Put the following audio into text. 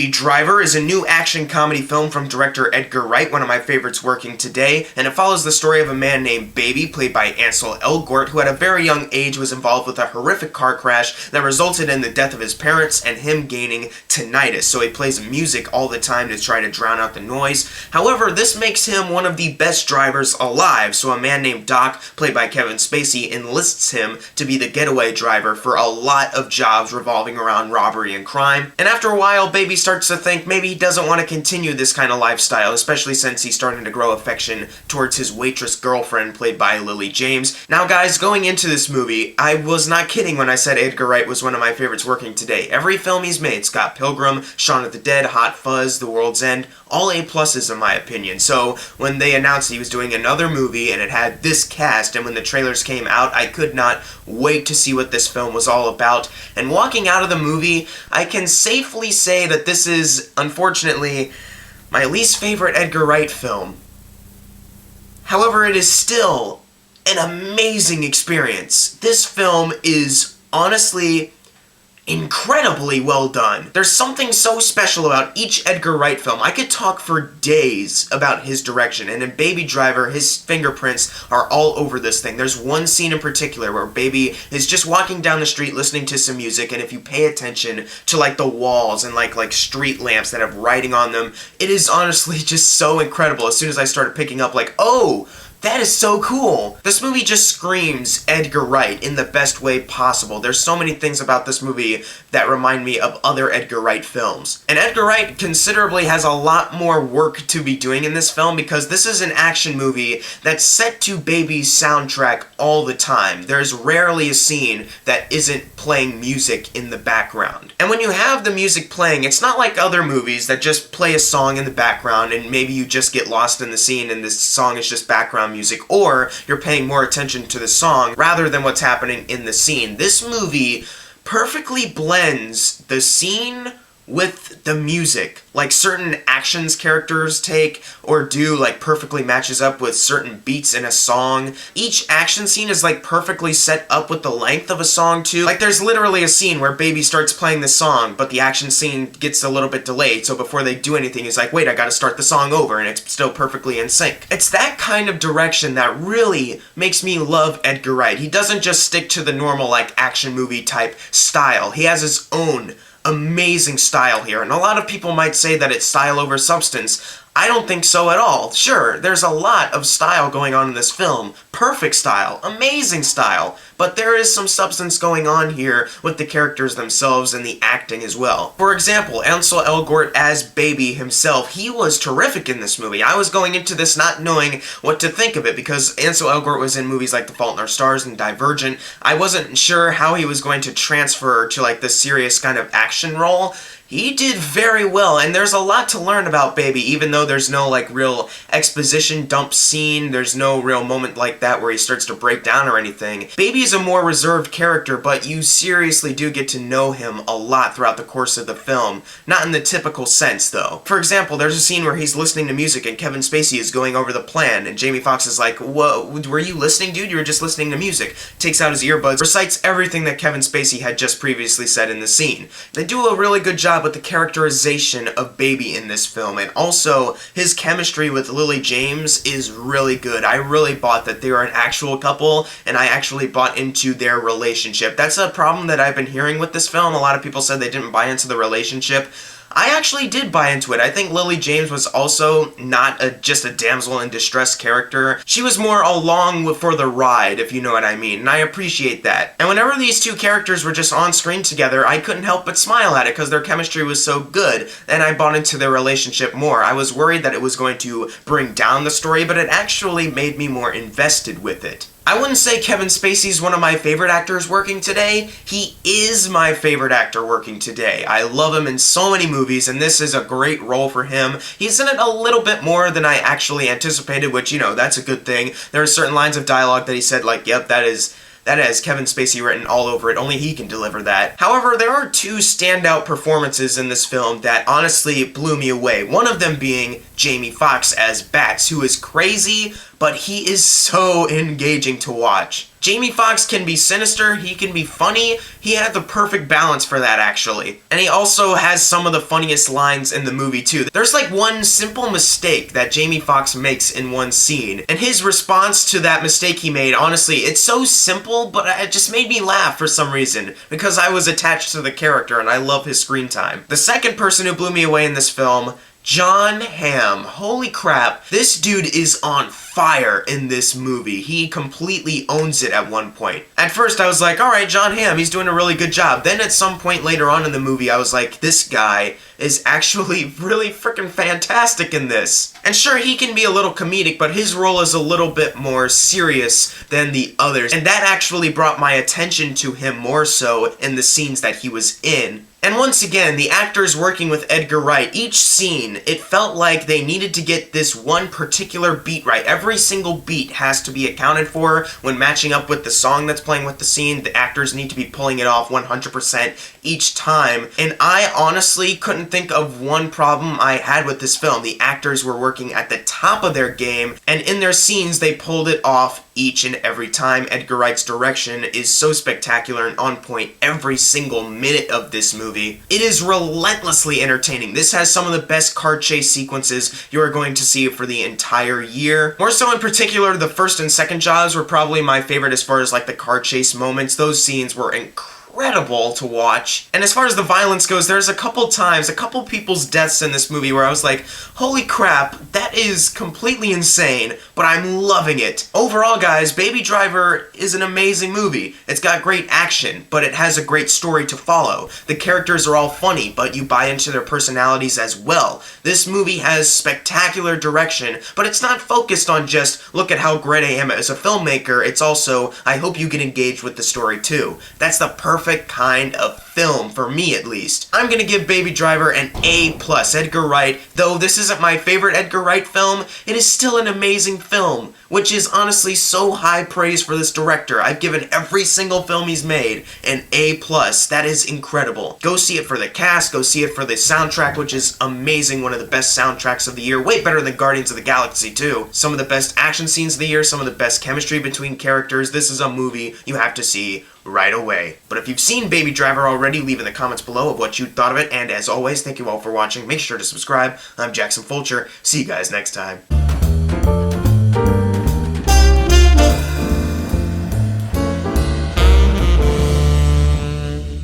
Baby Driver is a new action comedy film from director Edgar Wright, one of my favorites working today, and it follows the story of a man named Baby, played by Ansel Elgort, who at a very young age was involved with a horrific car crash that resulted in the death of his parents and him gaining tinnitus, so he plays music all the time to try to drown out the noise. However, this makes him one of the best drivers alive, so a man named Doc, played by Kevin Spacey, enlists him to be the getaway driver for a lot of jobs revolving around robbery and crime. And after a while, Baby starts to think maybe he doesn't want to continue this kind of lifestyle, especially since he's starting to grow affection towards his waitress girlfriend, played by Lily James. Now guys, going into this movie, I was not kidding when I said Edgar Wright was one of my favorites working today. Every film he's made, Scott Pilgrim, Shaun of the Dead, Hot Fuzz, The World's End, all A+s in my opinion. So when they announced he was doing another movie and it had this cast, and when the trailers came out, I could not wait to see what this film was all about. And walking out of the movie, I can safely say that this is, unfortunately, my least favorite Edgar Wright film. However, it is still an amazing experience. This film is honestly incredibly well done. There's something so special about each Edgar Wright film. I could talk for days about his direction, and in Baby Driver, his fingerprints are all over this thing. There's one scene in particular where Baby is just walking down the street listening to some music, and if you pay attention to like the walls and like street lamps that have writing on them, it is honestly just so incredible. As soon as I started picking up like, oh, that is so cool. This movie just screams Edgar Wright in the best way possible. There's so many things about this movie that remind me of other Edgar Wright films. And Edgar Wright considerably has a lot more work to be doing in this film because this is an action movie that's set to Baby's soundtrack all the time. There's rarely a scene that isn't playing music in the background. And when you have the music playing, it's not like other movies that just play a song in the background and maybe you just get lost in the scene and this song is just background music, or you're paying more attention to the song rather than what's happening in the scene. This movie perfectly blends the scene with the music. Like certain actions characters take or do like perfectly matches up with certain beats in a song. Each action scene is like perfectly set up with the length of a song too. Like there's literally a scene where Baby starts playing the song, but the action scene gets a little bit delayed, so before they do anything, he's like, wait, I gotta start the song over, and it's still perfectly in sync. It's that kind of direction that really makes me love Edgar Wright. He doesn't just stick to the normal like action movie type style. He has his own amazing style here, and a lot of people might say that it's style over substance. I don't think so at all. Sure, there's a lot of style going on in this film. Perfect style, amazing style, but there is some substance going on here with the characters themselves and the acting as well. For example, Ansel Elgort as Baby himself, he was terrific in this movie. I was going into this not knowing what to think of it because Ansel Elgort was in movies like The Fault in Our Stars and Divergent. I wasn't sure how he was going to transfer to like this serious kind of action role. He did very well, and there's a lot to learn about Baby, even though there's no like real exposition dump scene, there's no real moment like that where he starts to break down or anything. Baby is a more reserved character, but you seriously do get to know him a lot throughout the course of the film. Not in the typical sense, though. For example, there's a scene where he's listening to music and Kevin Spacey is going over the plan, and Jamie Foxx is like, "Whoa, were you listening, dude? You were just listening to music." Takes out his earbuds, recites everything that Kevin Spacey had just previously said in the scene. They do a really good job with the characterization of Baby in this film, and also his chemistry with Lily James is really good. I really bought that they are an actual couple, and I actually bought into their relationship. That's a problem that I've been hearing with this film. A lot of people said they didn't buy into the relationship. I actually did buy into it. I think Lily James was also not just a damsel in distress character. She was more along for the ride, if you know what I mean, and I appreciate that. And whenever these two characters were just on screen together, I couldn't help but smile at it because their chemistry was so good, and I bought into their relationship more. I was worried that it was going to bring down the story, but it actually made me more invested with it. I wouldn't say Kevin Spacey's one of my favorite actors working today. He is my favorite actor working today. I love him in so many movies, and this is a great role for him. He's in it a little bit more than I actually anticipated, which, you know, that's a good thing. There are certain lines of dialogue that he said, like, yep, that has Kevin Spacey written all over it. Only he can deliver that. However, there are two standout performances in this film that honestly blew me away. One of them being Jamie Foxx as Bats, who is crazy, but he is so engaging to watch. Jamie Foxx can be sinister, he can be funny, he had the perfect balance for that actually. And he also has some of the funniest lines in the movie too. There's like one simple mistake that Jamie Foxx makes in one scene, and his response to that mistake he made, honestly, it's so simple, but it just made me laugh for some reason, because I was attached to the character and I love his screen time. The second person who blew me away in this film, Jon Hamm. Holy crap, this dude is on fire in this movie. He completely owns it at one point. At first I was like, alright, Jon Hamm, he's doing a really good job. Then at some point later on in the movie I was like, this guy is actually really freaking fantastic in this. And sure, he can be a little comedic, but his role is a little bit more serious than the others. And that actually brought my attention to him more so in the scenes that he was in. And once again, the actors working with Edgar Wright, each scene, it felt like they needed to get this one particular beat right. Every single beat has to be accounted for when matching up with the song that's playing with the scene. The actors need to be pulling it off 100% each time. And I honestly couldn't think of one problem I had with this film. The actors were working at the top of their game, and in their scenes, they pulled it off each and every time. Edgar Wright's direction is so spectacular and on point every single minute of this movie. It is relentlessly entertaining. This has some of the best car chase sequences you are going to see for the entire year. More so in particular, the first and second Jaws were probably my favorite as far as like the car chase moments. Those scenes were incredible to watch. And as far as the violence goes, there's a couple people's deaths in this movie where I was like, holy crap, that is completely insane, but I'm loving it. Overall, guys, Baby Driver is an amazing movie. It's got great action, but it has a great story to follow. The characters are all funny, but you buy into their personalities as well. This movie has spectacular direction, but it's not focused on just, look at how great I am as a filmmaker. It's also, I hope you get engaged with the story too. That's the perfect kind of film, for me at least. I'm gonna give Baby Driver an A+. Edgar Wright, though this isn't my favorite Edgar Wright film, it is still an amazing film, which is honestly so high praise for this director. I've given every single film he's made an A+. That is incredible. Go see it for the cast, go see it for the soundtrack, which is amazing, one of the best soundtracks of the year, way better than Guardians of the Galaxy too. Some of the best action scenes of the year, some of the best chemistry between characters. This is a movie you have to see right away. But if you've seen Baby Driver already, leave in the comments below of what you thought of it, and as always, thank you all for watching. Make sure to subscribe. I'm Jackson Fulcher. See you guys next time.